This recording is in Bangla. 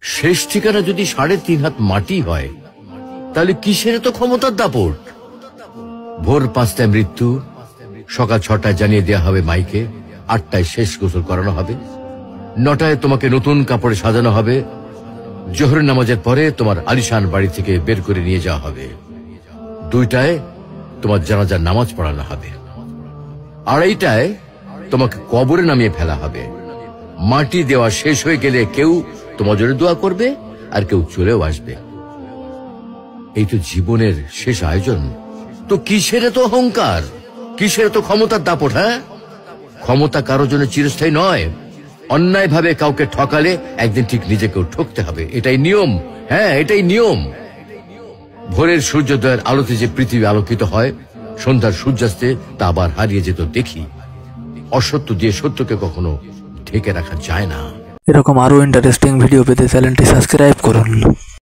শেষ ঠিকানা যদি 3.5 হাত মাটি হয়, তাহলে কিসের তো ক্ষমতার দাপট? ভোর 5টায় মৃত্যু, সকাল 6টায় জানিয়ে দেওয়া হবে মাইকে, 8টায় শেষ গোসল করানো হবে, 9টায় তোমাকে নতুন কাপড়ে সাজানো হবে, জোহরের নামাজের পরে তোমার আলিশান বাড়ি থেকে বের করে নিয়ে যাওয়া হবে, 2টায় তোমার জানাজার নামাজ পড়ানো হবে, 2:30টায় তোমাকে কবরে নামিয়ে ফেলা হবে। মাটি দেওয়া শেষ হয়ে গেলে কেউ তোমার জন্য দোয়া করবে, আর কেউ চলেও আসবে। এই তো জীবনের শেষ আয়োজন। তো কিসের তো অহংকার, কিসের তো ক্ষমতার দাপট? হ্যাঁ, ক্ষমতা কারোর জন্য চিরস্থায়ী নয়। অন্যায় ভাবে কাউকে ঠকালে একদিন ঠিক নিজেকেও ঠকতে হবে, এটাই নিয়ম। হ্যাঁ, এটাই নিয়ম। ভোরের সূর্যোদয়ের আলোতে যে পৃথিবী আলোকিত হয়, সন্ধ্যার সূর্যাস্তে তা আবার হারিয়ে যেত দেখি। অসত্য দিয়ে সত্যকে কখনো ঢেকে রাখা যায় না। এরকম আরো ইন্টারেস্টিং ভিডিও পেতে চ্যানেলটি সাবস্ক্রাইব করুন।